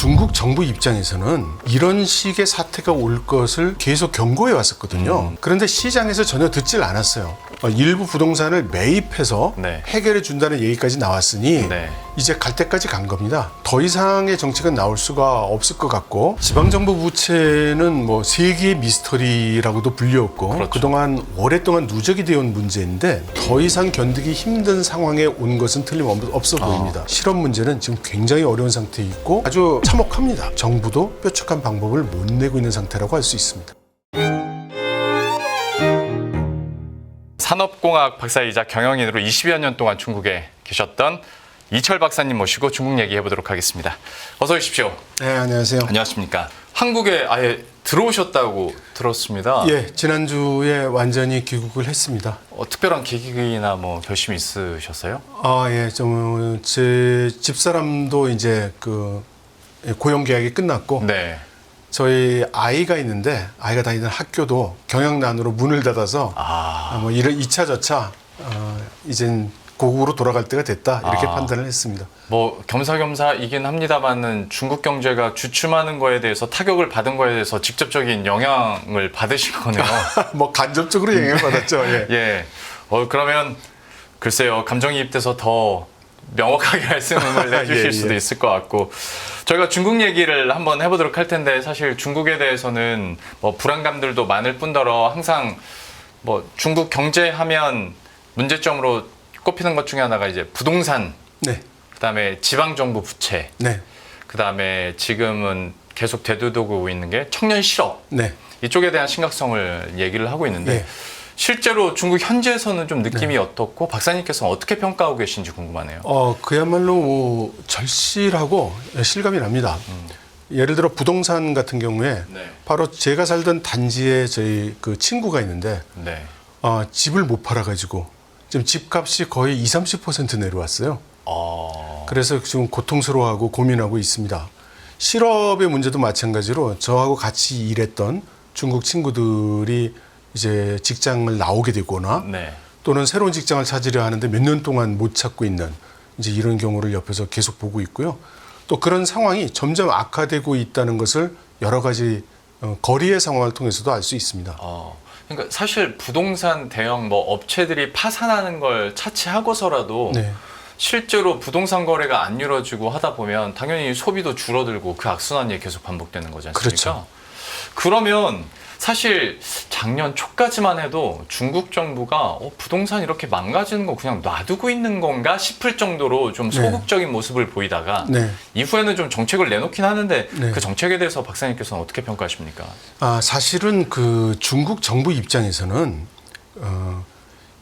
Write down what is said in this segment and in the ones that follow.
중국 정부 입장에서는 이런 식의 사태가 올 것을 계속 경고해 왔었거든요. 그런데 시장에서 전혀 듣질 않았어요. 일부 부동산을 매입해서 네. 해결해 준다는 얘기까지 나왔으니 네. 이제 갈 때까지 간 겁니다. 더 이상의 정책은 나올 수가 없을 것 같고, 지방정부 부채는 뭐 세계의 미스터리라고도 불렸고, 그렇죠. 그동안 오랫동안 누적이 되어 온 문제인데 더 이상 견디기 힘든 상황에 온 것은 틀림없어 보입니다. 실업 문제는 지금 굉장히 어려운 상태에 있고 아주 참혹합니다. 정부도 뾰족한 방법을 못 내고 있는 상태라고 할 수 있습니다. 산업공학 박사이자 경영인으로 20여 년 동안 중국에 계셨던 이철 박사님 모시고 중국 얘기해 보도록 하겠습니다. 어서 오십시오. 네, 안녕하세요. 안녕하십니까. 한국에 아예 들어오셨다고 들었습니다. 예, 지난주에 완전히 귀국을 했습니다. 특별한 계기나 뭐 결심이 있으셨어요? 예, 좀 제 집사람도 이제 그 고용 계약이 끝났고, 네. 저희 아이가 있는데 아이가 다니는 학교도 경영난으로 문을 닫아서 뭐 이런 2차 저차 이젠 고국으로 돌아갈 때가 됐다 이렇게 판단을 했습니다. 뭐 겸사겸사이긴 합니다만은 중국 경제가 주춤하는 거에 대해서 타격을 받은 거에 대해서 직접적인 영향을 받으신 거네요. 뭐 간접적으로 영향을 받았죠. 예. 예. 그러면 글쎄요, 감정이입돼서 더 명확하게 말씀을 해주실 예. 수도 있을 것 같고, 저희가 중국 얘기를 한번 해보도록 할 텐데, 사실 중국에 대해서는 뭐 불안감들도 많을 뿐더러 항상 뭐 중국 경제하면 문제점으로 꼽히는 것 중에 하나가 이제 부동산, 네. 그다음에 지방 정부 부채, 네. 그다음에 지금은 계속 대두되고 있는 게 청년 실업, 네. 이쪽에 대한 심각성을 얘기를 하고 있는데, 예. 실제로 중국 현지에서는 좀 느낌이 어떻고 박사님께서는 어떻게 평가하고 계신지 궁금하네요. 그야말로 뭐 절실하고 실감이 납니다. 예를 들어 부동산 같은 경우에 네. 바로 제가 살던 단지에 저희 그 친구가 있는데 네. 집을 못 팔아가지고 지금 집값이 거의 20-30% 내려왔어요. 그래서 지금 고통스러워하고 고민하고 있습니다. 실업의 문제도 마찬가지로 저하고 같이 일했던 중국 친구들이 이제 직장을 나오게 되거나 네. 또는 새로운 직장을 찾으려 하는데 몇 년 동안 못 찾고 있는 이제 이런 경우를 옆에서 계속 보고 있고요. 또 그런 상황이 점점 악화되고 있다는 것을 여러 가지 거리의 상황을 통해서도 알 수 있습니다. 그러니까 사실 부동산 대형 뭐 업체들이 파산하는 걸 차치하고서라도 네. 실제로 부동산 거래가 안 이루어지고 하다 보면 당연히 소비도 줄어들고 그 악순환이 계속 반복되는 거지 않습니까? 그렇죠. 그러면 사실 작년 초까지만 해도 중국 정부가 부동산 이렇게 망가지는 거 그냥 놔두고 있는 건가 싶을 정도로 좀 소극적인 모습을 보이다가 네. 이후에는 좀 정책을 내놓긴 하는데 네. 그 정책에 대해서 박사님께서는 어떻게 평가하십니까? 사실은 그 중국 정부 입장에서는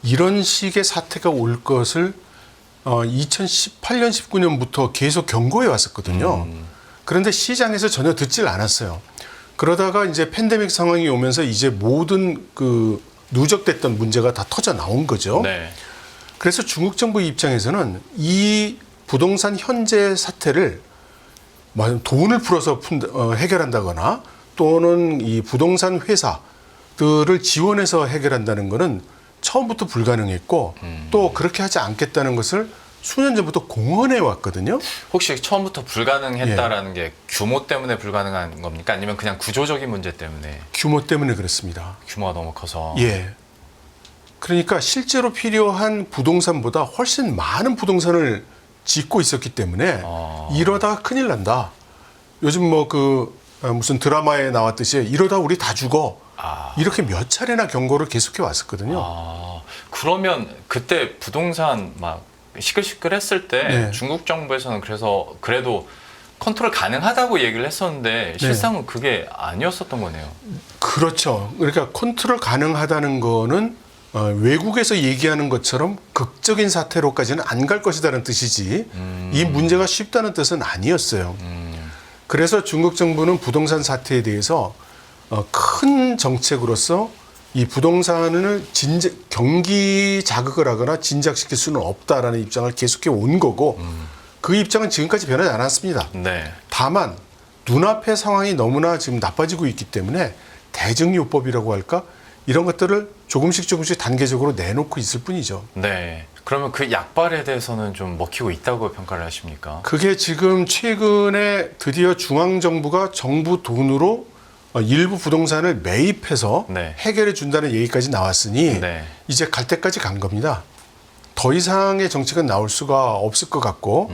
이런 식의 사태가 올 것을 2018년, 19년부터 계속 경고해 왔었거든요. 그런데 시장에서 전혀 듣질 않았어요. 그러다가 이제 팬데믹 상황이 오면서 이제 모든 그 누적됐던 문제가 다 터져 나온 거죠. 네. 그래서 중국 정부 입장에서는 이 부동산 현재 사태를 돈을 풀어서 해결한다거나 또는 이 부동산 회사들을 지원해서 해결한다는 것은 처음부터 불가능했고 또 그렇게 하지 않겠다는 것을 수년 전부터 공언해 왔거든요. 혹시 처음부터 불가능했다라는 게 규모 때문에 불가능한 겁니까? 아니면 그냥 구조적인 문제 때문에? 규모 때문에 그렇습니다. 규모가 너무 커서. 예. 그러니까 실제로 필요한 부동산보다 훨씬 많은 부동산을 짓고 있었기 때문에 이러다가 큰일 난다. 요즘 뭐 무슨 드라마에 나왔듯이 이러다 우리 다 죽어. 이렇게 몇 차례나 경고를 계속해 왔었거든요. 그러면 그때 부동산 막 시끌시끌했을 때 네. 중국 정부에서는 그래서 그래도 컨트롤 가능하다고 얘기를 했었는데 실상은 그게 아니었었던 거네요. 그렇죠. 그러니까 컨트롤 가능하다는 거는 외국에서 얘기하는 것처럼 극적인 사태로까지는 안 갈 것이다는 뜻이지 이 문제가 쉽다는 뜻은 아니었어요. 그래서 중국 정부는 부동산 사태에 대해서 큰 정책으로서 이 부동산을 경기 자극을 하거나 진작시킬 수는 없다라는 입장을 계속해 온 거고 그 입장은 지금까지 변하지 않았습니다. 네. 다만 눈앞의 상황이 너무나 지금 나빠지고 있기 때문에 대증요법이라고 할까? 이런 것들을 조금씩 단계적으로 내놓고 있을 뿐이죠. 네. 그러면 그 약발에 대해서는 좀 먹히고 있다고 평가를 하십니까? 그게 지금 최근에 드디어 중앙정부가 정부 돈으로 일부 부동산을 매입해서 네. 해결해 준다는 얘기까지 나왔으니 네. 이제 갈 때까지 간 겁니다. 더 이상의 정책은 나올 수가 없을 것 같고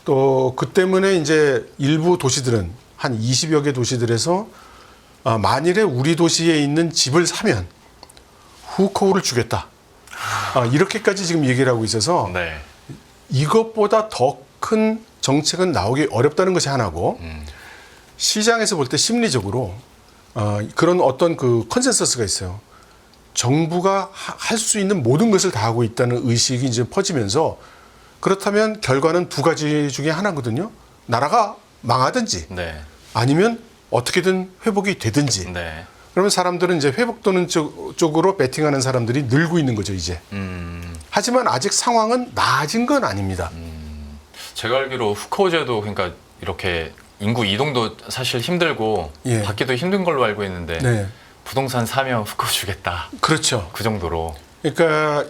또 그 때문에 이제 일부 도시들은 한 20여 개 도시들에서 만일에 우리 도시에 있는 집을 사면 후코우를 주겠다. 이렇게까지 지금 얘기를 하고 있어서 네. 이것보다 더 큰 정책은 나오기 어렵다는 것이 하나고 시장에서 볼 때 심리적으로 그런 어떤 그 컨센서스가 있어요. 정부가 할 수 있는 모든 것을 다 하고 있다는 의식이 이제 퍼지면서 그렇다면 결과는 두 가지 중에 하나거든요. 나라가 망하든지 네. 아니면 어떻게든 회복이 되든지. 네. 그러면 사람들은 이제 회복되는 쪽으로 베팅하는 사람들이 늘고 있는 거죠, 이제. 하지만 아직 상황은 나아진 건 아닙니다. 제가 알기로 후코제도 그러니까 이렇게 인구 이동도 사실 힘들고 예. 받기도 힘든 걸로 알고 있는데 네. 부동산 사면 후코 주겠다. 그렇죠. 그 정도로. 그러니까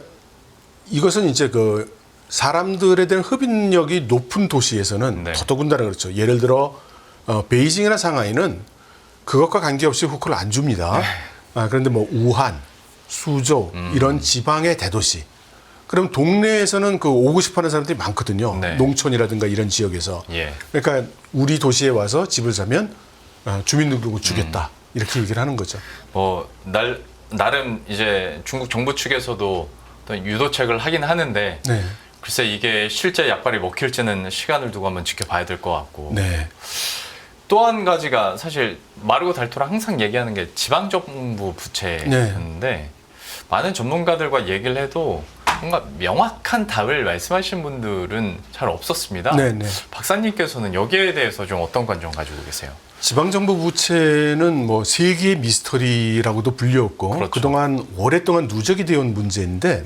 이것은 이제 그 사람들에 대한 흡인력이 높은 도시에서는 네. 더더군다나 그렇죠. 예를 들어 베이징이나 상하이는 그것과 관계없이 후크를 안 줍니다. 그런데 뭐 우한, 수조 이런 지방의 대도시. 그럼 동네에서는 그 오고 싶어하는 사람들이 많거든요. 네. 농촌이라든가 이런 지역에서. 예. 그러니까 우리 도시에 와서 집을 사면 주민등록을 주겠다. 이렇게 얘기를 하는 거죠. 뭐 나름 이제 중국 정부 측에서도 어떤 유도책을 하긴 하는데 네. 글쎄 이게 실제 약발이 먹힐지는 시간을 두고 한번 지켜봐야 될 것 같고 네. 또 한 가지가 사실 마르고 닳도록 항상 얘기하는 게 지방정부 부채였는데 많은 전문가들과 얘기를 해도 뭔가 명확한 답을 말씀하시는 분들은 잘 없었습니다. 네, 네. 박사님께서는 여기에 대해서 좀 어떤 관점 가지고 계세요? 지방정부 부채는 뭐 세계의 미스터리라고도 불렸고 그렇죠. 그동안 오랫동안 누적이 되어 온 문제인데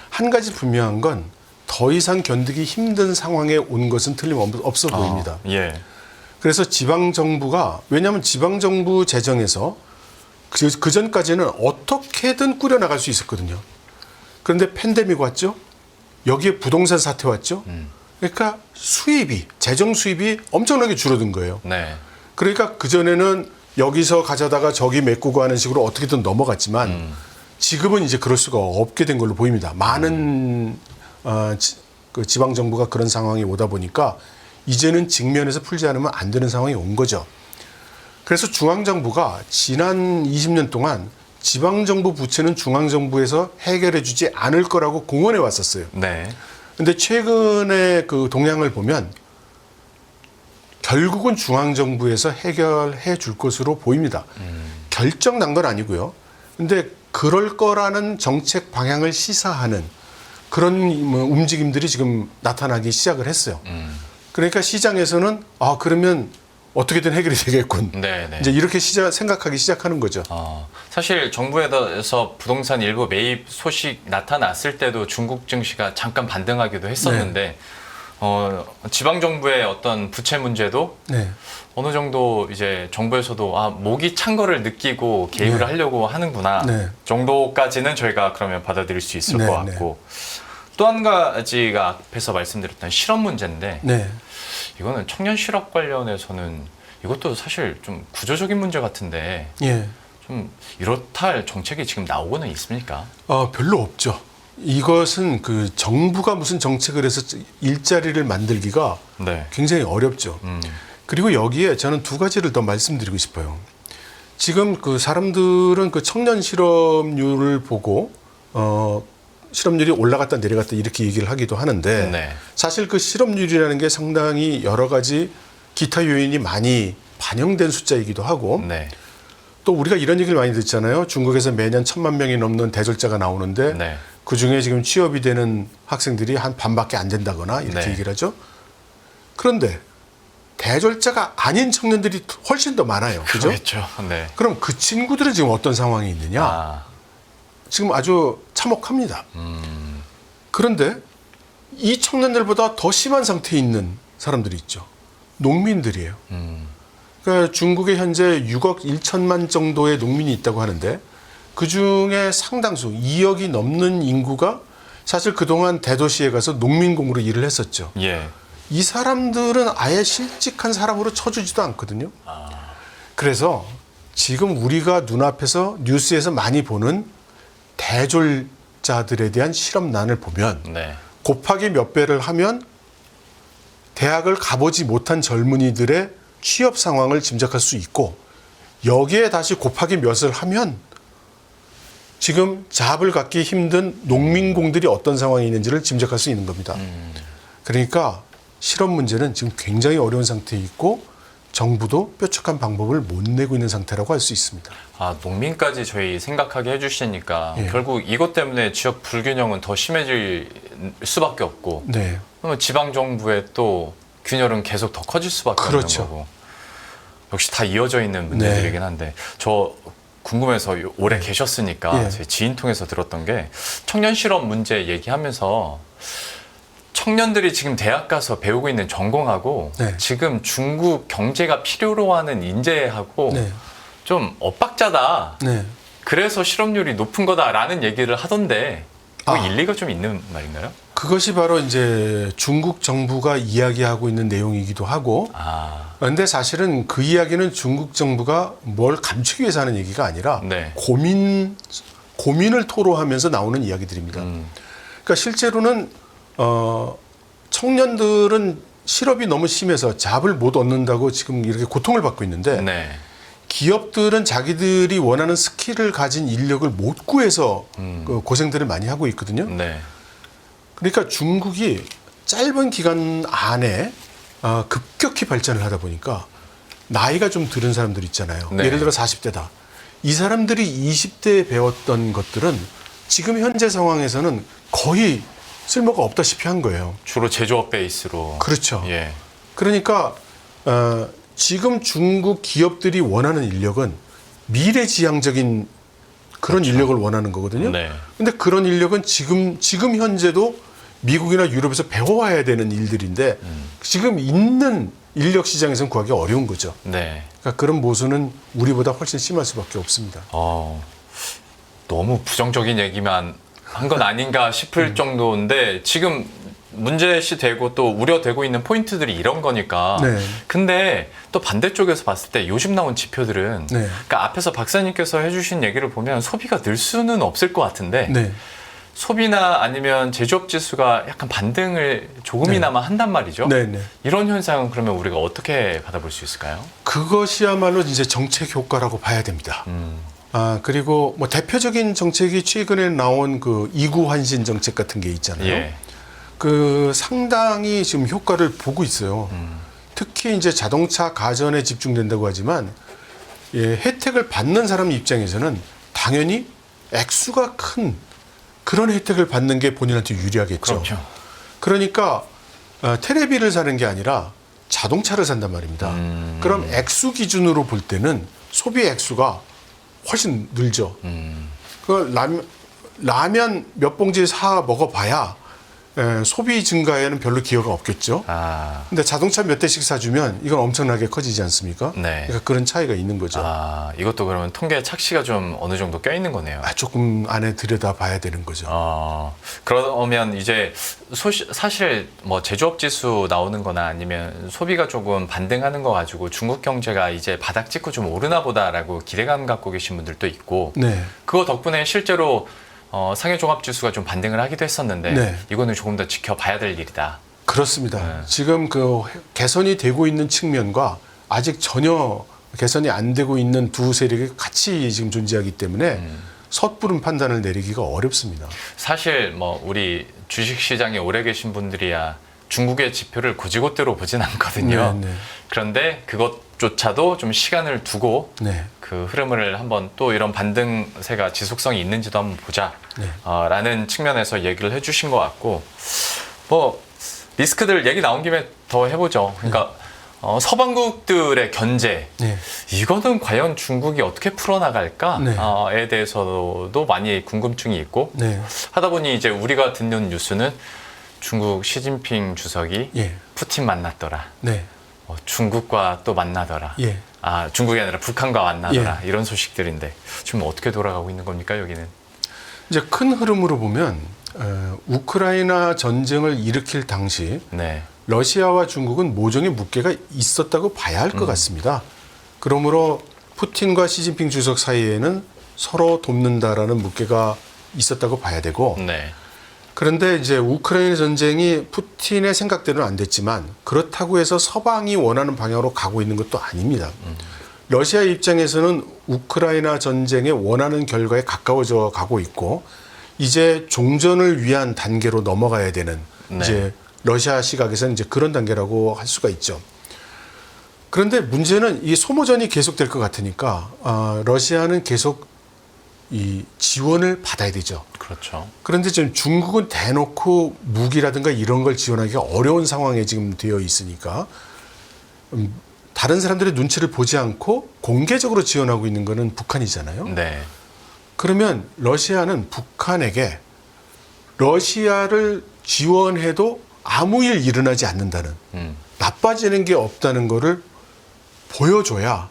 한 가지 분명한 건 더 이상 견디기 힘든 상황에 온 것은 틀림없어 보입니다. 예. 그래서 지방정부가 왜냐하면 지방정부 재정에서 그 전까지는 어떻게든 꾸려나갈 수 있었거든요. 그런데 팬데믹 왔죠. 여기에 부동산 사태 왔죠. 그러니까 재정 수입이 엄청나게 줄어든 거예요. 네. 그러니까 그전에는 여기서 가져다가 저기 메꾸고 하는 식으로 어떻게든 넘어갔지만 지금은 이제 그럴 수가 없게 된 걸로 보입니다. 많은 그 지방정부가 그런 상황이 오다 보니까 이제는 직면에서 풀지 않으면 안 되는 상황이 온 거죠. 그래서 중앙정부가 지난 20년 동안 지방정부 부채는 중앙정부에서 해결해 주지 않을 거라고 공언해 왔었어요. 네. 근데 최근에 그 동향을 보면 결국은 중앙정부에서 해결해 줄 것으로 보입니다. 결정 난 건 아니고요. 근데 그럴 거라는 정책 방향을 시사하는 그런 움직임들이 지금 나타나기 시작을 했어요. 그러니까 시장에서는 그러면 어떻게든 해결이 되겠군. 네, 네. 이제 이렇게 생각하기 시작하는 거죠. 사실 정부에서 부동산 일부 매입 소식 나타났을 때도 중국 증시가 잠깐 반등하기도 했었는데 지방 정부의 어떤 부채 문제도 네. 어느 정도 이제 정부에서도 목이 찬 거를 느끼고 개입을 네. 하려고 하는구나 네. 정도까지는 저희가 그러면 받아들일 수 있을 네, 것 같고 또 한 가지가 앞에서 말씀드렸던 실업 문제인데 네. 이거는 청년 실업 관련해서는 이것도 사실 좀 구조적인 문제 같은데 예. 좀 이렇다 할 정책이 지금 나오고는 있습니까? 별로 없죠. 이것은 그 정부가 무슨 정책을 해서 일자리를 만들기가 네. 굉장히 어렵죠. 그리고 여기에 저는 두 가지를 더 말씀드리고 싶어요. 지금 그 사람들은 그 청년 실업률을 보고 실업률이 올라갔다 내려갔다 이렇게 얘기를 하기도 하는데 네. 사실 그 실업률이라는 게 상당히 여러 가지 기타 요인이 많이 반영된 숫자이기도 하고 네. 또 우리가 이런 얘기를 많이 듣잖아요. 중국에서 매년 1,000만 명이 넘는 대졸자가 나오는데 네. 그중에 지금 취업이 되는 학생들이 한 반밖에 안 된다거나 이렇게 네. 얘기를 하죠. 그런데 대졸자가 아닌 청년들이 훨씬 더 많아요. 그죠? 그렇죠. 네. 그럼 그 친구들은 지금 어떤 상황이 있느냐? 지금 아주 참혹합니다. 그런데 이 청년들보다 더 심한 상태에 있는 사람들이 있죠. 농민들이에요. 그러니까 중국에 현재 6억 1천만 정도의 농민이 있다고 하는데 그 중에 상당수 2억이 넘는 인구가 사실 그동안 대도시에 가서 농민공으로 일을 했었죠. 예. 이 사람들은 아예 실직한 사람으로 쳐주지도 않거든요. 그래서 지금 우리가 눈앞에서 뉴스에서 많이 보는 대졸자들에 대한 실업난을 보면 네. 곱하기 몇 배를 하면 대학을 가보지 못한 젊은이들의 취업 상황을 짐작할 수 있고 여기에 다시 곱하기 몇을 하면 지금 잡을 갖기 힘든 농민공들이 어떤 상황이 있는지를 짐작할 수 있는 겁니다. 그러니까 실업 문제는 지금 굉장히 어려운 상태에 있고 정부도 뾰족한 방법을 못 내고 있는 상태라고 할 수 있습니다. 아, 농민까지 저희 생각하게 해주시니까 예. 결국 이것 때문에 지역 불균형은 더 심해질 수밖에 없고 네. 그러면 지방 정부의 또 균열은 계속 더 커질 수밖에 그렇죠. 없는 거고 역시 다 이어져 있는 문제들이긴 한데 저 궁금해서 오래 계셨으니까 예. 제 지인 통해서 들었던 게 청년 실업 문제 얘기하면서 청년들이 지금 대학 가서 배우고 있는 전공하고 네. 지금 중국 경제가 필요로 하는 인재하고 네. 좀 엇박자다. 네. 그래서 실업률이 높은 거다라는 얘기를 하던데 그 아. 일리가 좀 있는 말인가요? 그것이 바로 이제 중국 정부가 이야기하고 있는 내용이기도 하고 아, 그런데 사실은 그 이야기는 중국 정부가 뭘 감추기 위해서 하는 얘기가 아니라 네. 고민을 토로하면서 나오는 이야기들입니다. 그러니까 실제로는 청년들은 실업이 너무 심해서 잡을 못 얻는다고 지금 이렇게 고통을 받고 있는데 네. 기업들은 자기들이 원하는 스킬을 가진 인력을 못 구해서 그 고생들을 많이 하고 있거든요. 네. 그러니까 중국이 짧은 기간 안에 급격히 발전을 하다 보니까 나이가 좀 들은 사람들 있잖아요. 네. 예를 들어 40대다. 이 사람들이 20대에 배웠던 것들은 지금 현재 상황에서는 거의 쓸모가 없다시피 한 거예요. 주로 제조업 베이스로. 그렇죠. 예. 그러니까 지금 중국 기업들이 원하는 인력은 미래지향적인 그런 인력을 원하는 거거든요. 네. 근데 그런 인력은 지금 현재도 미국이나 유럽에서 배워와야 되는 일들인데 지금 있는 인력 시장에서는 구하기 어려운 거죠. 네. 그러니까 그런 모순은 우리보다 훨씬 심할 수밖에 없습니다. 너무 부정적인 얘기만 한 건 아닌가 싶을 정도인데 지금 문제시 되고 또 우려되고 있는 포인트들이 이런 거니까. 네. 근데 또 반대쪽에서 봤을 때 요즘 나온 지표들은 네. 그러니까 앞에서 박사님께서 해주신 얘기를 보면 소비가 늘 수는 없을 것 같은데 네. 소비나 아니면 제조업 지수가 약간 반등을 조금이나마 한단 말이죠. 네, 네. 이런 현상은 그러면 우리가 어떻게 받아볼 수 있을까요? 그것이야말로 이제 정책 효과라고 봐야 됩니다. 그리고 뭐 대표적인 정책이 최근에 나온 그 이구 환신 정책 같은 게 있잖아요. 예. 그 상당히 지금 효과를 보고 있어요. 특히 이제 자동차 가전에 집중된다고 하지만 혜택을 받는 사람 입장에서는 당연히 액수가 큰 그런 혜택을 받는 게 본인한테 유리하겠죠. 그렇죠. 그러니까 테레비를 사는 게 아니라 자동차를 산단 말입니다. 그럼 액수 기준으로 볼 때는 소비 액수가 훨씬 늘죠. 그 라면 몇 봉지 사 먹어봐야 소비 증가에는 별로 기여가 없겠죠. 근데 자동차 몇 대씩 사주면 이건 엄청나게 커지지 않습니까? 네. 그러니까 그런 차이가 있는 거죠. 이것도 그러면 통계 착시가 좀 어느 정도 껴있는 거네요. 조금 안에 들여다봐야 되는 거죠. 그러면 이제 사실 뭐 제조업 지수 나오는 거나 아니면 소비가 조금 반등하는 거 가지고 중국 경제가 이제 바닥 찍고 좀 오르나 보다라고 기대감 갖고 계신 분들도 있고 네. 그거 덕분에 실제로 상해 종합 지수가 좀 반등을 하기도 했었는데 네. 이거는 조금 더 지켜봐야 될 일이다. 그렇습니다. 지금 그 개선이 되고 있는 측면과 아직 전혀 개선이 안 되고 있는 두 세력이 같이 지금 존재하기 때문에 섣부른 판단을 내리기가 어렵습니다. 사실 뭐 우리 주식 시장에 오래 계신 분들이야 중국의 지표를 고지고대로 보진 않거든요. 네, 네. 그런데 그것조차도 좀 시간을 두고 네. 그 흐름을 한번 또 이런 반등세가 지속성이 있는지도 한번 보자 네. 라는 측면에서 얘기를 해주신 것 같고 뭐 리스크들 얘기 나온 김에 더 해보죠. 그러니까 서방국들의 견제 네. 이거는 과연 중국이 어떻게 풀어나갈까에 네. 대해서도 많이 궁금증이 있고 네. 하다 보니 이제 우리가 듣는 뉴스는 중국 시진핑 주석이 예. 푸틴 만났더라. 네. 중국과 또 만나더라. 예. 아, 중국이 아니라 북한과 만나더라. 이런 소식들인데 지금 어떻게 돌아가고 있는 겁니까, 여기는? 이제 큰 흐름으로 보면 우크라이나 전쟁을 일으킬 당시 네. 러시아와 중국은 모종의 묵계가 있었다고 봐야 할 것 같습니다. 그러므로 푸틴과 시진핑 주석 사이에는 서로 돕는다라는 묵계가 있었다고 봐야 되고, 네. 그런데 이제 우크라이나 전쟁이 푸틴의 생각대로는 안 됐지만 그렇다고 해서 서방이 원하는 방향으로 가고 있는 것도 아닙니다. 러시아 입장에서는 우크라이나 전쟁에 원하는 결과에 가까워져 가고 있고 이제 종전을 위한 단계로 넘어가야 되는 네. 이제 러시아 시각에서는 이제 그런 단계라고 할 수가 있죠. 그런데 문제는 이 소모전이 계속될 것 같으니까 러시아는 계속 이 지원을 받아야 되죠. 그렇죠. 그런데 지금 중국은 대놓고 무기라든가 이런 걸 지원하기가 어려운 상황에 지금 되어 있으니까 다른 사람들의 눈치를 보지 않고 공개적으로 지원하고 있는 거는 북한이잖아요. 네. 그러면 러시아는 북한에게 러시아를 지원해도 아무 일 일어나지 않는다는 나빠지는 게 없다는 거를 보여줘야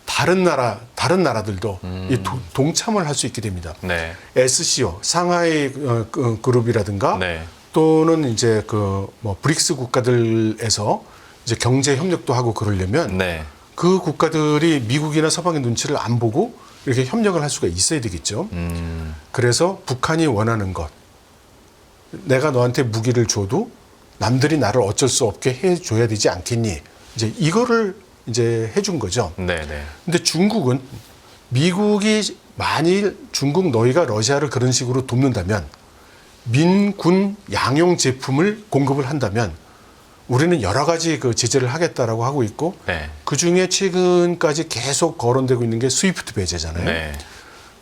다른 나라들도 이 동참을 할 수 있게 됩니다. 네. SCO 상하이 그룹이라든가 네. 또는 이제 그 뭐 브릭스 국가들에서 이제 경제 협력도 하고 그러려면 네. 그 국가들이 미국이나 서방의 눈치를 안 보고 이렇게 협력을 할 수가 있어야 되겠죠. 그래서 북한이 원하는 것, 내가 너한테 무기를 줘도 남들이 나를 어쩔 수 없게 해줘야 되지 않겠니? 이제 이거를 이제 해준 거죠. 네. 네. 근데 중국은 미국이 만일 중국 너희가 러시아를 그런 식으로 돕는다면 민군 양용 제품을 공급을 한다면 우리는 여러 가지 그 제재를 하겠다라고 하고 있고 네. 그 중에 최근까지 계속 거론되고 있는 게 스위프트 배제잖아요. 네.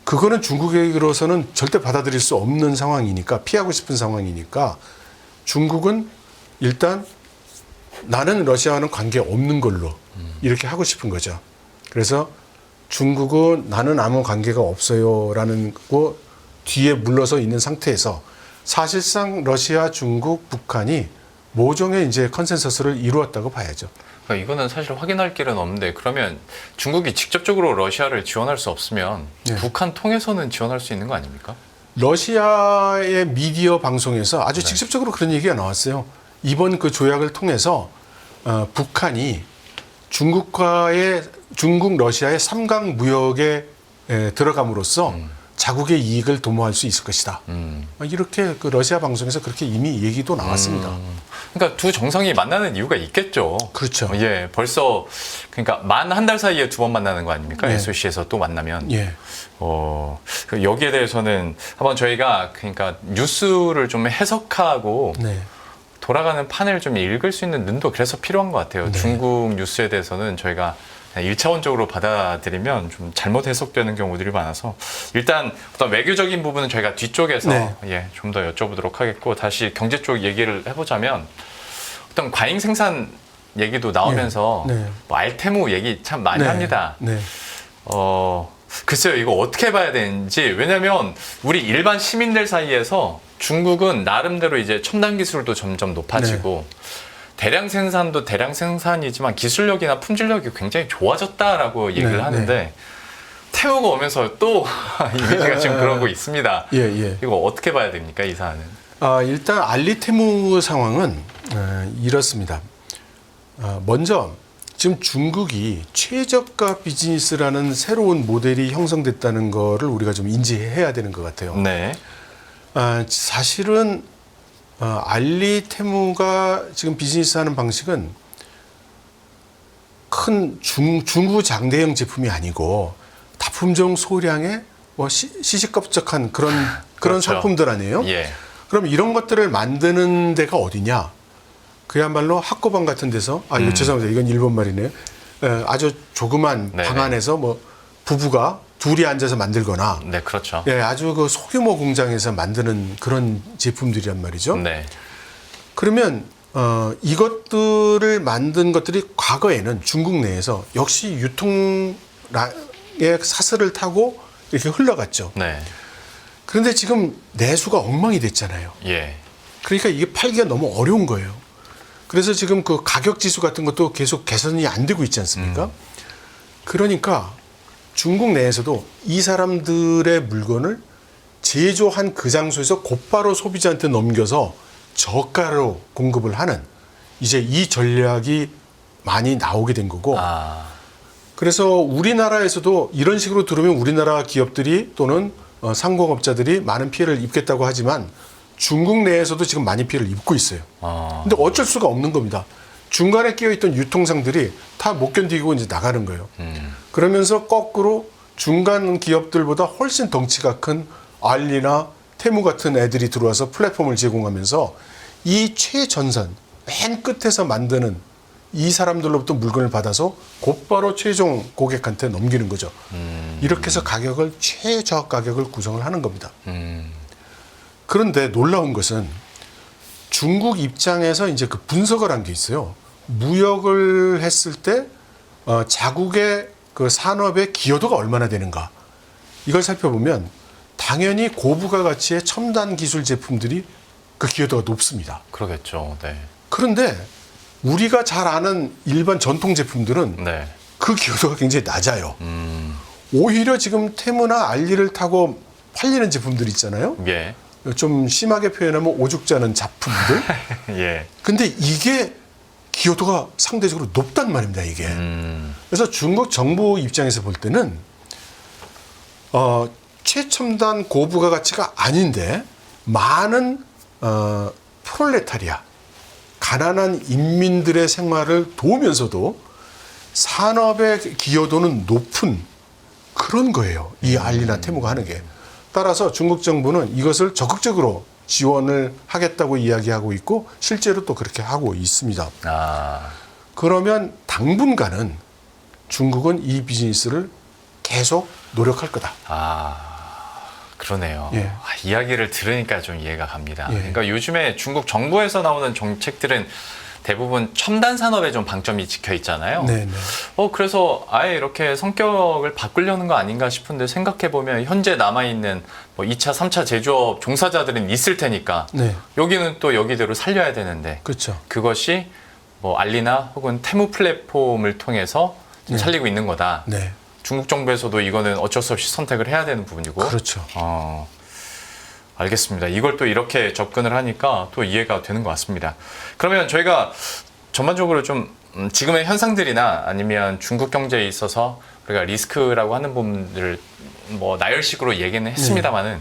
그거는 중국으로서는 절대 받아들일 수 없는 상황이니까 피하고 싶은 상황이니까 중국은 일단 나는 러시아와는 관계 없는 걸로 이렇게 하고 싶은 거죠. 그래서 중국은 나는 아무 관계가 없어요라는 거 뒤에 물러서 있는 상태에서 사실상 러시아, 중국, 북한이 모종의 이제 컨센서스를 이루었다고 봐야죠. 그러니까 이거는 사실 확인할 길은 없는데 그러면 중국이 직접적으로 러시아를 지원할 수 없으면 네. 북한 통해서는 지원할 수 있는 거 아닙니까? 러시아의 미디어 방송에서 아주 직접적으로 그런 얘기가 나왔어요. 이번 그 조약을 통해서 북한이 중국 러시아의 3강 무역에 들어감으로써 자국의 이익을 도모할 수 있을 것이다. 이렇게 그 러시아 방송에서 그렇게 이미 얘기도 나왔습니다. 그러니까 두 정상이 만나는 이유가 있겠죠. 그렇죠. 예, 벌써 그러니까 만 한 달 사이에 두 번 만나는 거 아닙니까? 예. SOC에서 또 만나면. 예. 그 여기에 대해서는 한번 저희가 그러니까 뉴스를 좀 해석하고 네. 돌아가는 판을 좀 읽을 수 있는 눈도 그래서 필요한 것 같아요. 네. 중국 뉴스에 대해서는 저희가 1차원적으로 받아들이면 좀 잘못 해석되는 경우들이 많아서 일단 어떤 외교적인 부분은 저희가 뒤쪽에서 네. 좀 더 여쭤보도록 하겠고 다시 경제 쪽 얘기를 해보자면 어떤 과잉 생산 얘기도 나오면서 네. 네. 뭐 알테무 얘기 참 많이 네. 합니다. 네. 글쎄요, 이거 어떻게 봐야 되는지. 왜냐면 우리 일반 시민들 사이에서 중국은 나름대로 이제 첨단 기술도 점점 높아지고 대량 생산도 대량 생산이지만 기술력이나 품질력이 굉장히 좋아졌다라고 얘기를 네, 하는데 네. 태우가 오면서 또 이미지가 지금 그러고 있습니다. 예, 예. 이거 어떻게 봐야 됩니까, 이 사안은? 일단 알리테무 상황은 이렇습니다. 먼저 지금 중국이 최저가 비즈니스라는 새로운 모델이 형성됐다는 거를 우리가 좀 인지해야 되는 것 같아요. 네. 사실은 알리테무가 지금 비즈니스하는 방식은 큰 중구장대형 제품이 아니고 다품종 소량의 뭐 시시껍적한 그런 그렇죠. 상품들 아니에요? 예. 그럼 이런 것들을 만드는 데가 어디냐? 그야말로 학고방 같은 데서 이거 죄송합니다. 이건 일본 말이네요. 아주 조그만 네네. 방 안에서 뭐 부부가 둘이 앉아서 만들거나 네, 그렇죠. 예, 아주 그 소규모 공장에서 만드는 그런 제품들이란 말이죠. 네. 그러면 이것들을 만든 것들이 과거에는 중국 내에서 역시 유통의 사슬을 타고 이렇게 흘러갔죠. 네. 그런데 지금 내수가 엉망이 됐잖아요. 예. 그러니까 이게 팔기가 너무 어려운 거예요. 그래서 지금 그 가격 지수 같은 것도 계속 개선이 안 되고 있지 않습니까? 그러니까 중국 내에서도 이 사람들의 물건을 제조한 그 장소에서 곧바로 소비자한테 넘겨서 저가로 공급을 하는 이제 이 전략이 많이 나오게 된 거고 그래서 우리나라에서도 이런 식으로 들으면 우리나라 기업들이 또는 상공업자들이 많은 피해를 입겠다고 하지만 중국 내에서도 지금 많이 피해를 입고 있어요. 근데 어쩔 수가 없는 겁니다. 중간에 끼어있던 유통상들이 다 못 견디고 이제 나가는 거예요. 그러면서 거꾸로 중간 기업들보다 훨씬 덩치가 큰 알리나 테무 같은 애들이 들어와서 플랫폼을 제공하면서 이 최전선, 맨 끝에서 만드는 이 사람들로부터 물건을 받아서 곧바로 최종 고객한테 넘기는 거죠. 이렇게 해서 가격을 최저 가격을 구성을 하는 겁니다. 그런데 놀라운 것은 중국 입장에서 이제 그 분석을 한 게 있어요. 무역을 했을 때 자국의 그 산업의 기여도가 얼마나 되는가. 이걸 살펴보면 당연히 고부가 가치의 첨단 기술 제품들이 그 기여도가 높습니다. 그러겠죠. 네. 그런데 우리가 잘 아는 일반 전통 제품들은 네. 그 기여도가 굉장히 낮아요. 오히려 지금 테무나 알리를 타고 팔리는 제품들 있잖아요. 예. 좀 심하게 표현하면 오죽자는 작품들. 예. 근데 이게 기여도가 상대적으로 높단 말입니다, 이게. 그래서 중국 정부 입장에서 볼 때는 최첨단 고부가 가치가 아닌데 많은 프롤레타리아, 가난한 인민들의 생활을 도우면서도 산업의 기여도는 높은 그런 거예요. 이 알리나 테무가 하는 게. 따라서 중국 정부는 이것을 적극적으로 지원을 하겠다고 이야기하고 있고 실제로 또 그렇게 하고 있습니다. 그러면 당분간은 중국은 이 비즈니스를 계속 노력할 거다. 그러네요. 예. 이야기를 들으니까 좀 이해가 갑니다. 예. 그러니까 요즘에 중국 정부에서 나오는 정책들은 대부분 첨단 산업에 좀 방점이 찍혀 있잖아요. 네네. 그래서 아예 이렇게 성격을 바꾸려는 거 아닌가 싶은데 생각해보면 현재 남아있는 뭐 2차, 3차 제조업 종사자들은 있을 테니까 네. 여기는 또 여기대로 살려야 되는데 그렇죠. 그것이 뭐 알리나 혹은 테무 플랫폼을 통해서 지금 네. 살리고 있는 거다. 네. 중국 정부에서도 이거는 어쩔 수 없이 선택을 해야 되는 부분이고. 그렇죠. 알겠습니다. 이걸 또 이렇게 접근을 하니까 또 이해가 되는 것 같습니다. 그러면 저희가 전반적으로 좀 지금의 현상들이나 아니면 중국 경제에 있어서 우리가 리스크라고 하는 부분들을 뭐 나열식으로 얘기는 했습니다만은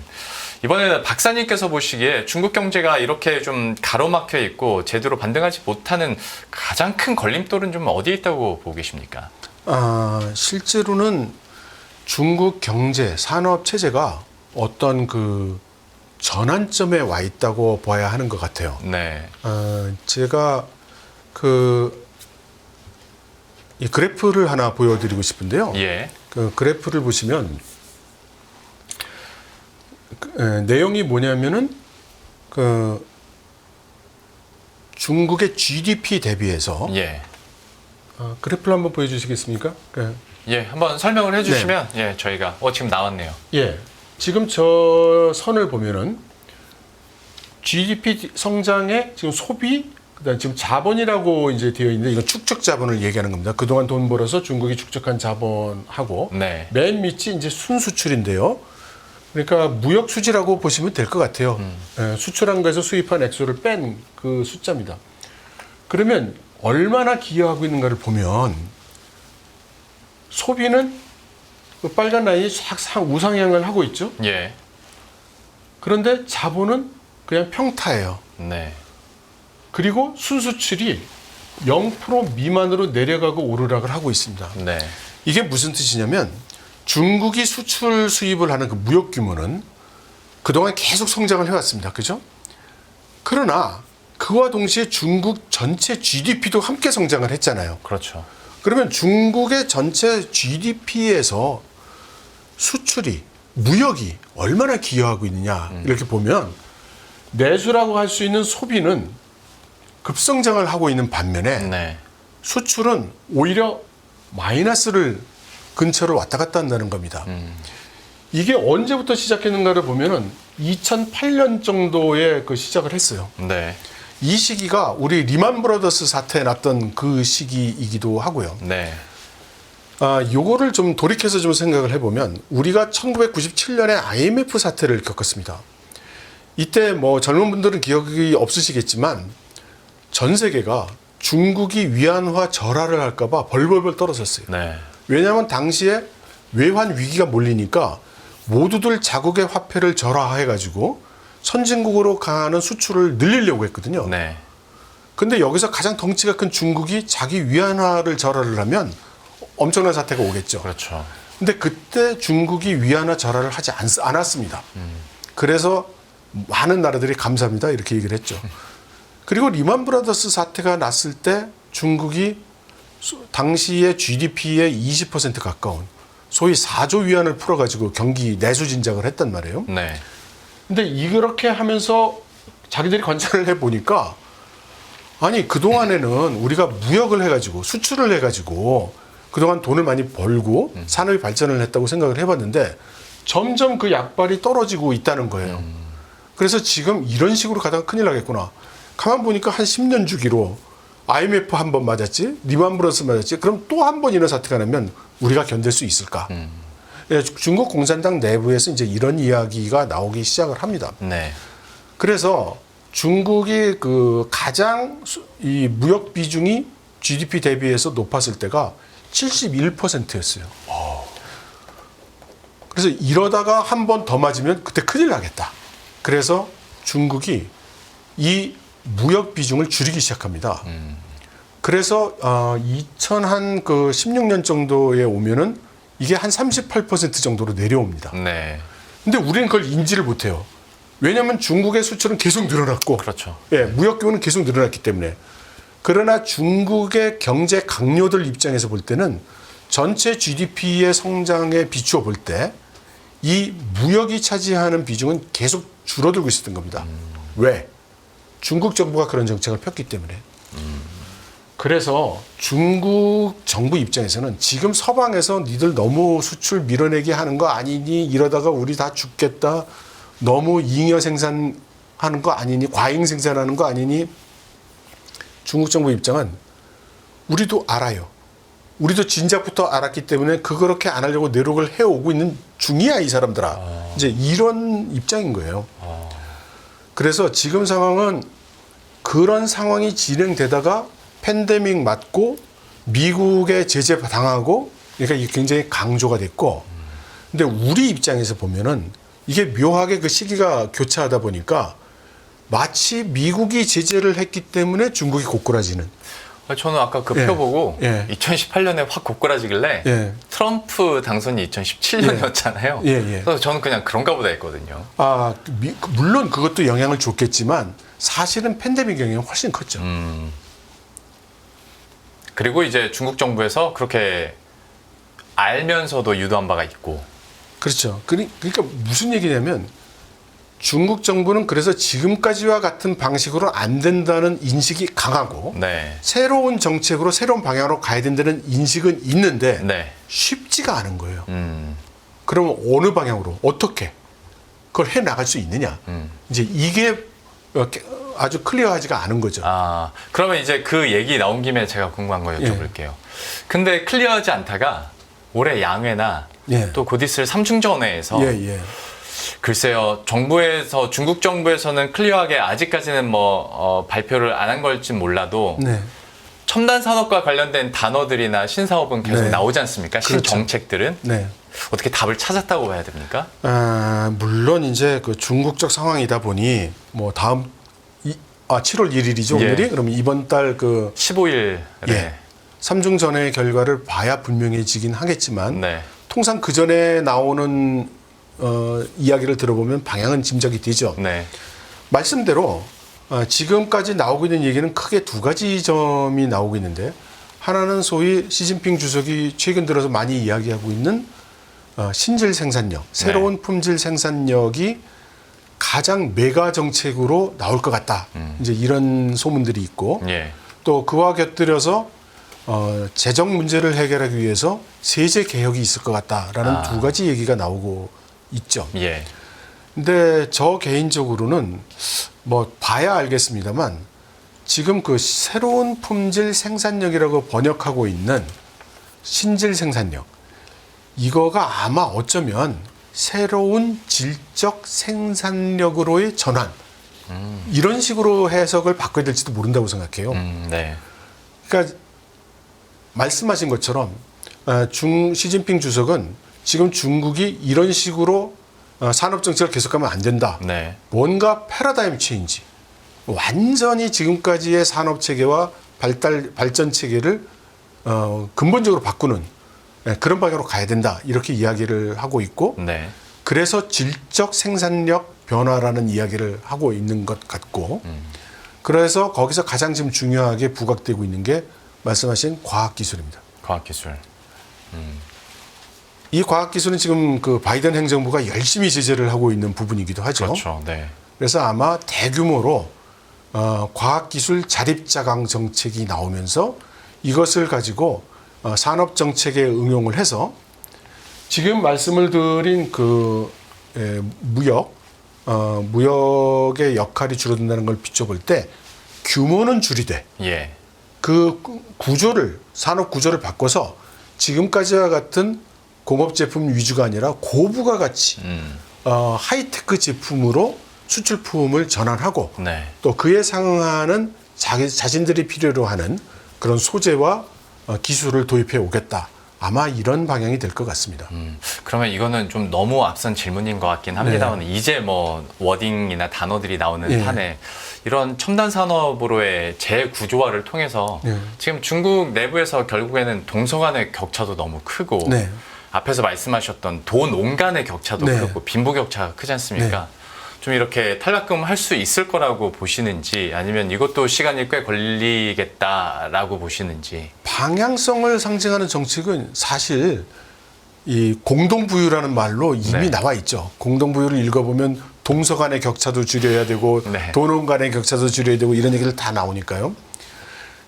이번에는 박사님께서 보시기에 중국 경제가 이렇게 좀 가로막혀 있고 제대로 반등하지 못하는 가장 큰 걸림돌은 좀 어디에 있다고 보고 계십니까? 실제로는 중국 경제, 산업 체제가 어떤 그 전환점에 와 있다고 봐야 하는 것 같아요. 네. 제가 이 그래프를 하나 보여드리고 싶은데요. 예. 그 그래프를 보시면 내용이 뭐냐면은 그 중국의 GDP 대비해서 예. 그래프를 한번 보여주시겠습니까? 예, 한번 설명을 해주시면 예, 저희가 지금 나왔네요. 예, 지금 저 선을 보면은 GDP 성장의 지금 소비, 그다음 지금 자본이라고 이제 되어 있는데 이건 축적 자본을 얘기하는 겁니다. 그동안 돈 벌어서 중국이 축적한 자본하고 네. 맨 밑이 이제 순수출인데요. 그러니까 무역 수지라고 보시면 될 것 같아요. 예, 수출한 거에서 수입한 액수를 뺀 그 숫자입니다. 그러면 얼마나 기여하고 있는가를 보면 소비는 그 빨간 라인이 싹 우상향을 하고 있죠. 예. 그런데 자본은 그냥 평타예요. 네. 그리고 순수출이 0% 미만으로 내려가고 오르락을 하고 있습니다. 네. 이게 무슨 뜻이냐면 중국이 수출 수입을 하는 그 무역 규모는 그동안 계속 성장을 해왔습니다. 그죠? 그러나 그와 동시에 중국 전체 GDP도 함께 성장을 했잖아요. 그렇죠. 그러면 중국의 전체 GDP에서 수출이, 무역이 얼마나 기여하고 있느냐 이렇게 보면 내수라고 할 수 있는 소비는 급성장을 하고 있는 반면에 네. 수출은 오히려 마이너스를 근처로 왔다 갔다 한다는 겁니다. 이게 언제부터 시작했는가를 보면은 2008년 정도에 그 시작을 했어요. 네. 이 시기가 우리 리만 브라더스 사태 났던 그 시기이기도 하고요. 네. 요거를 좀 돌이켜서 좀 생각을 해보면 우리가 1997년에 IMF 사태를 겪었습니다. 이때 뭐 젊은 분들은 기억이 없으시겠지만 전 세계가 중국이 위안화 절하를 할까봐 벌벌벌 떨어졌어요. 네. 왜냐하면 당시에 외환 위기가 몰리니까 모두들 자국의 화폐를 절하해가지고 선진국으로 가는 수출을 늘리려고 했거든요. 네. 근데 여기서 가장 덩치가 큰 중국이 자기 위안화를 절하를 하면 엄청난 사태가 오겠죠. 그렇죠. 근데 그때 중국이 위안화 절하를 하지 않았습니다. 그래서 많은 나라들이 감사합니다 이렇게 얘기를 했죠. 그리고 리만 브라더스 사태가 났을 때 중국이 당시의 GDP의 20% 가까운 소위 4조 위안을 풀어가지고 경기 내수 진작을 했단 말이에요. 네. 근데 이렇게 하면서 자기들이 관찰을 해보니까 아니 그동안에는 우리가 무역을 해가지고 수출을 해가지고 그동안 돈을 많이 벌고 산업이 발전을 했다고 생각을 해봤는데 점점 그 약발이 떨어지고 있다는 거예요. 그래서 지금 이런 식으로 가다가 큰일 나겠구나. 가만 보니까 한 10년 주기로 IMF 한 번 맞았지, 리만 브라더스 맞았지. 그럼 또 한 번 이런 사태가 나면 우리가 견딜 수 있을까? 예, 중국 공산당 내부에서 이제 이런 이야기가 나오기 시작을 합니다. 네. 그래서 중국이 그 가장 이 무역 비중이 GDP 대비해서 높았을 때가 71%였어요. 그래서 이러다가 한 번 더 맞으면 그때 큰일 나겠다. 그래서 중국이 이 무역 비중을 줄이기 시작합니다. 그래서 2016년 정도에 오면은 이게 한 38% 정도로 내려옵니다. 네. 근데 우리는 그걸 인지를 못해요. 왜냐하면 중국의 수출은 계속 늘어났고, 그렇죠. 예, 무역 규모는 계속 늘어났기 때문에. 그러나 중국의 경제 강요들 입장에서 볼 때는 전체 GDP의 성장에 비추어 볼 때 이 무역이 차지하는 비중은 계속 줄어들고 있었던 겁니다. 왜? 중국 정부가 그런 정책을 폈기 때문에. 그래서 중국 정부 입장에서는 지금 서방에서 니들 너무 수출 밀어내기 하는 거 아니니 이러다가 우리 다 죽겠다. 너무 잉여 생산하는 거 아니니 과잉 생산하는 거 아니니 중국 정부 입장은 우리도 알아요. 우리도 진작부터 알았기 때문에 그렇게 안 하려고 노력을 해오고 있는 중이야 이 사람들아. 이제 이런 입장인 거예요. 그래서 지금 상황은 그런 상황이 진행되다가 팬데믹 맞고 미국의 제재 당하고 그러니까 이게 굉장히 강조가 됐고 근데 우리 입장에서 보면은 이게 묘하게 그 시기가 교차하다 보니까 마치 미국이 제재를 했기 때문에 중국이 고꾸라지는 저는 아까 그 예. 표 보고 예. 2018년에 확 고꾸라지길래 예. 트럼프 당선이 2017년이었잖아요. 예, 예. 그래서 저는 그냥 그런가 보다 했거든요. 물론 그것도 영향을 줬겠지만 사실은 팬데믹 영향이 훨씬 컸죠. 그리고 이제 중국 정부에서 그렇게 알면서도 유도한 바가 있고. 그렇죠. 그러니까 무슨 얘기냐면 중국 정부는 그래서 지금까지와 같은 방식으로 안 된다는 인식이 강하고 네. 새로운 정책으로 새로운 방향으로 가야 된다는 인식은 있는데 네. 쉽지가 않은 거예요. 음. 그러면 어느 방향으로 어떻게 그걸 해 나갈 수 있느냐? 이제 이게 아주 클리어하지가 않은 거죠. 그러면 이제 그 얘기 나온 김에 제가 궁금한 거 여쭤볼게요. 근데 클리어하지 않다가 올해 양회나 예. 또 곧 있을 삼중전회에서 예. 글쎄요, 중국 정부에서는 클리어하게 아직까지는 발표를 안 한 걸진 몰라도 네. 첨단 산업과 관련된 단어들이나 신사업은 계속 네. 나오지 않습니까? 그렇죠. 신정책들은 네. 어떻게 답을 찾았다고 봐야 됩니까? 물론 이제 그 중국적 상황이다 보니 뭐 다음 7월 1일이죠 예. 오늘이 그럼 이번 달 그 15일에 예. 삼중전의 결과를 봐야 분명해지긴 하겠지만 네. 통상 그 전에 나오는 이야기를 들어보면 방향은 짐작이 되죠. 네. 말씀대로 지금까지 나오고 있는 얘기는 크게 두 가지 점이 나오고 있는데 하나는 소위 시진핑 주석이 최근 들어서 많이 이야기하고 있는 신질 생산력, 새로운 품질 생산력이 가장 메가 정책으로 나올 것 같다. 이제 이런 소문들이 있고 예. 또 그와 곁들여서 재정 문제를 해결하기 위해서 세제 개혁이 있을 것 같다라는 두 가지 얘기가 나오고 있죠. 예. 근데 저 개인적으로는 뭐 봐야 알겠습니다만 지금 그 새로운 품질 생산력이라고 번역하고 있는 신질 생산력, 이거가 아마 어쩌면 새로운 질적 생산력으로의 전환, 이런 식으로 해석을 바꿔야 될지도 모른다고 생각해요. 네. 그러니까 말씀하신 것처럼 시진핑 주석은 지금 중국이 이런 식으로 산업 정책을 계속하면 안 된다. 네. 뭔가 패러다임 체인지, 완전히 지금까지의 산업 체계와 발전 체계를 근본적으로 바꾸는 그런 방향으로 가야 된다. 이렇게 이야기를 하고 있고, 네. 그래서 질적 생산력 변화라는 이야기를 하고 있는 것 같고, 그래서 거기서 가장 지금 중요하게 부각되고 있는 게 말씀하신 과학기술입니다. 과학기술. 이 과학기술은 지금 그 바이든 행정부가 열심히 제재를 하고 있는 부분이기도 하죠. 그렇죠. 네. 그래서 아마 대규모로 과학기술 자립자강 정책이 나오면서 이것을 가지고 산업 정책에 응용을 해서 지금 말씀을 드린 그 무역의 역할이 줄어든다는 걸 비춰볼 때 규모는 줄이되 예. 그 구조를, 산업 구조를 바꿔서 지금까지와 같은 공업 제품 위주가 아니라 고부가 가치 하이테크 제품으로 수출품을 전환하고 네. 또 그에 상응하는 자신들이 필요로 하는 그런 소재와 기술을 도입해 오겠다. 아마 이런 방향이 될 것 같습니다. 그러면 이거는 좀 너무 앞선 질문인 것 같긴 합니다만 이제 뭐 워딩이나 단어들이 나오는 네. 판에 이런 첨단 산업으로의 재구조화를 통해서 네. 지금 중국 내부에서 결국에는 동서 간의 격차도 너무 크고 네. 앞에서 말씀하셨던 도농 간의 격차도 네. 크고 빈부 격차가 크지 않습니까? 좀 이렇게 탈락금 할 수 있을 거라고 보시는지 아니면 이것도 시간이 꽤 걸리겠다라고 보시는지. 방향성을 상징하는 정책은 사실 이 공동부유라는 말로 이미 네. 나와 있죠. 공동부유를 읽어보면 동서 간의 격차도 줄여야 되고 네. 도농 간의 격차도 줄여야 되고 이런 얘기를 다 나오니까요.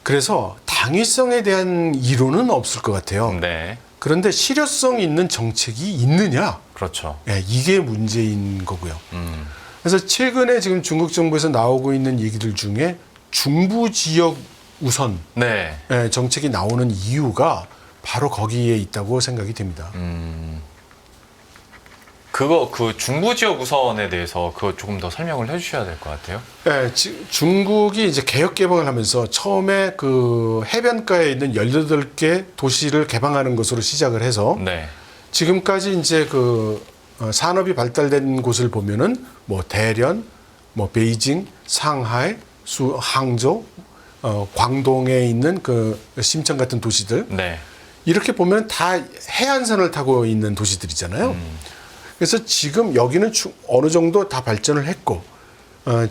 그래서 당위성에 대한 이론은 없을 것 같아요. 네. 그런데 실효성 있는 정책이 있느냐? 그렇죠. 예, 이게 문제인 거고요. 그래서 최근에 지금 중국 정부에서 나오고 있는 얘기들 중에 중부 지역 우선 네. 정책이 나오는 이유가 바로 거기에 있다고 생각이 됩니다. 그 중부 지역 우선에 대해서 그거 조금 더 설명을 해주셔야 될 것 같아요. 중국이 이제 개혁 개방을 하면서 처음에 그 해변가에 있는 18개 도시를 개방하는 것으로 시작을 해서 네. 지금까지 이제 그 산업이 발달된 곳을 보면은 뭐 대련, 뭐 베이징, 상하이, 항저우, 광동에 있는 그 심천 같은 도시들 네. 이렇게 보면 다 해안선을 타고 있는 도시들이잖아요. 그래서 지금 여기는 어느 정도 다 발전을 했고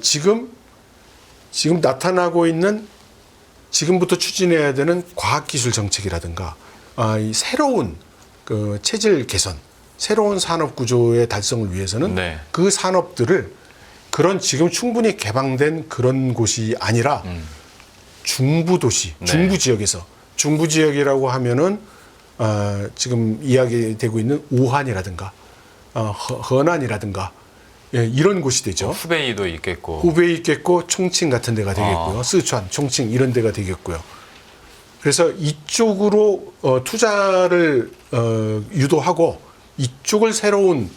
지금 나타나고 있는 지금부터 추진해야 되는 과학기술 정책이라든가 이 새로운 그 체질 개선, 새로운 산업 구조의 달성을 위해서는 네. 그 산업들을 그런 지금 충분히 개방된 그런 곳이 아니라 중부 도시, 네. 중부 지역에서 중부 지역이라고 하면은 지금 이야기되고 있는 우한이라든가 허난이라든가 이런 곳이 되죠. 후베이도 있겠고. 후베이 있겠고 총칭 같은 데가 되겠고요. 스촨, 총칭 이런 데가 되겠고요. 그래서 이쪽으로 투자를 유도하고 이쪽을 새로운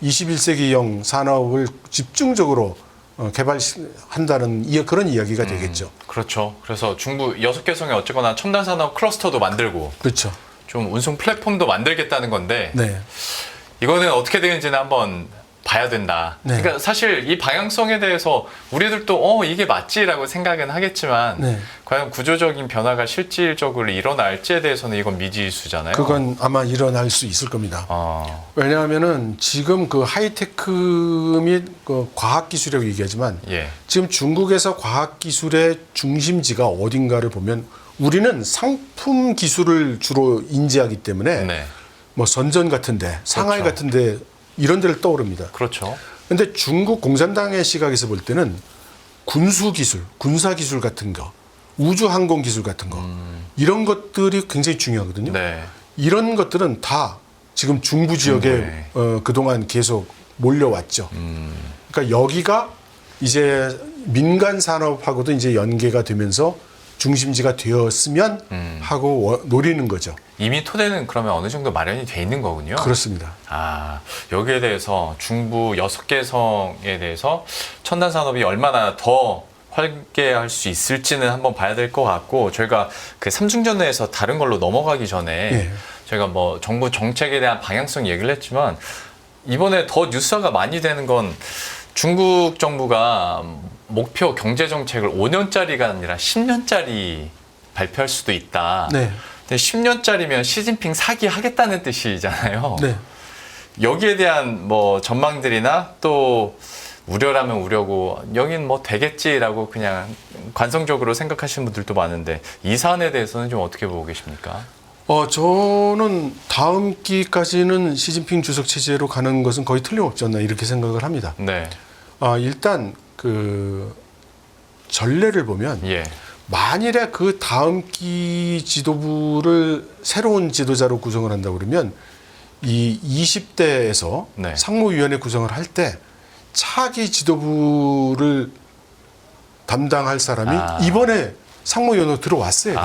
21세기형 산업을 집중적으로 개발한다는 그런 이야기가 되겠죠. 그렇죠. 그래서 중부 6개 성에 어쨌거나 첨단 산업 클러스터도 만들고 그렇죠. 좀 운송 플랫폼도 만들겠다는 건데 네. 이거는 어떻게 되는지는 한번 봐야 된다. 네. 그러니까 사실 이 방향성에 대해서 우리들도 이게 맞지라고 생각은 하겠지만 네. 과연 구조적인 변화가 실질적으로 일어날지에 대해서는 이건 미지수잖아요. 그건 아마 일어날 수 있을 겁니다. 어, 왜냐하면은 지금 그 하이테크 및 그 과학기술이라고 얘기하지만 예. 지금 중국에서 과학기술의 중심지가 어딘가를 보면 우리는 상품 기술을 주로 인지하기 때문에 네. 뭐 선전 같은데 상하이 그렇죠. 같은데 이런 데를 떠오릅니다. 그렇죠. 그런데 중국 공산당의 시각에서 볼 때는 군수 기술, 군사 기술 같은 거, 우주 항공 기술 같은 거 이런 것들이 굉장히 중요하거든요. 네. 이런 것들은 다 지금 중부 지역에 그동안 계속 몰려왔죠. 그러니까 여기가 이제 민간 산업하고도 이제 연계가 되면서 중심지가 되었으면 하고 노리는 거죠. 이미 토대는 그러면 어느 정도 마련이 돼 있는 거군요. 그렇습니다. 아, 여기에 대해서 중부 6개 성에 대해서 첨단 산업이 얼마나 더 활개할 수 있을지는 한번 봐야 될 것 같고, 저희가 그 삼중전에서 다른 걸로 넘어가기 전에 예. 저희가 뭐 정부 정책에 대한 방향성 얘기를 했지만, 이번에 더 뉴스화가 많이 되는 건 중국 정부가 목표 경제 정책을 5년짜리가 아니라 10년짜리 발표할 수도 있다. 네. 근데 10년짜리면 시진핑 사기 하겠다는 뜻이잖아요. 네. 여기에 대한 뭐 전망들이나 또 우려라면 우려고 여긴 뭐 되겠지라고 그냥 관성적으로 생각하시는 분들도 많은데, 이 사안에 대해서는 좀 어떻게 보고 계십니까? 저는 다음 기까지는 시진핑 주석 체제로 가는 것은 거의 틀림없지 않나 이렇게 생각을 합니다. 네. 일단 그 전례를 보면 예. 만일에 그 다음 기 지도부를 새로운 지도자로 구성을 한다고 그러면 이 20대에서 네. 상무위원회 구성을 할 때 차기 지도부를 담당할 사람이 이번에 상무위원회로 들어왔어요.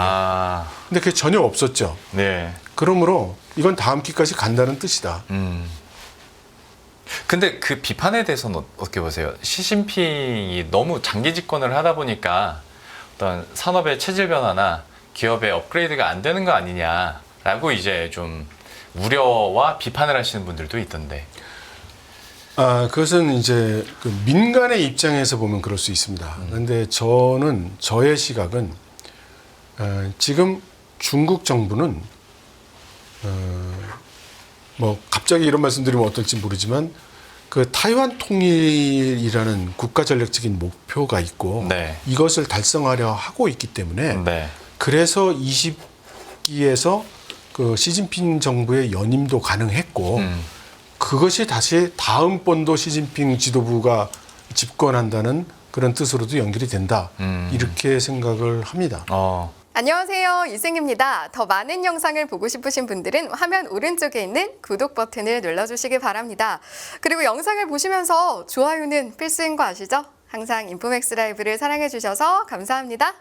근데 그게 전혀 없었죠. 네. 그러므로 이건 다음 기까지 간다는 뜻이다. 근데 그 비판에 대해서는 어떻게 보세요? 시진핑이 너무 장기 집권을 하다 보니까 어떤 산업의 체질 변화나 기업의 업그레이드가 안 되는 거 아니냐라고 이제 좀 우려와 비판을 하시는 분들도 있던데. 그것은 이제 그 민간의 입장에서 보면 그럴 수 있습니다. 그런데 저의 시각은 지금 중국 정부는 뭐 갑자기 이런 말씀드리면 어떨지 모르지만 그 타이완 통일이라는 국가 전략적인 목표가 있고 네. 이것을 달성하려 하고 있기 때문에 네. 그래서 20기에서 그 시진핑 정부의 연임도 가능했고 그것이 다시 다음번도 시진핑 지도부가 집권한다는 그런 뜻으로도 연결이 된다. 이렇게 생각을 합니다. 안녕하세요, 이승입니다. 더 많은 영상을 보고 싶으신 분들은 화면 오른쪽에 있는 구독 버튼을 눌러주시기 바랍니다. 그리고 영상을 보시면서 좋아요는 필수인 거 아시죠? 항상 인포맥스 라이브를 사랑해 주셔서 감사합니다.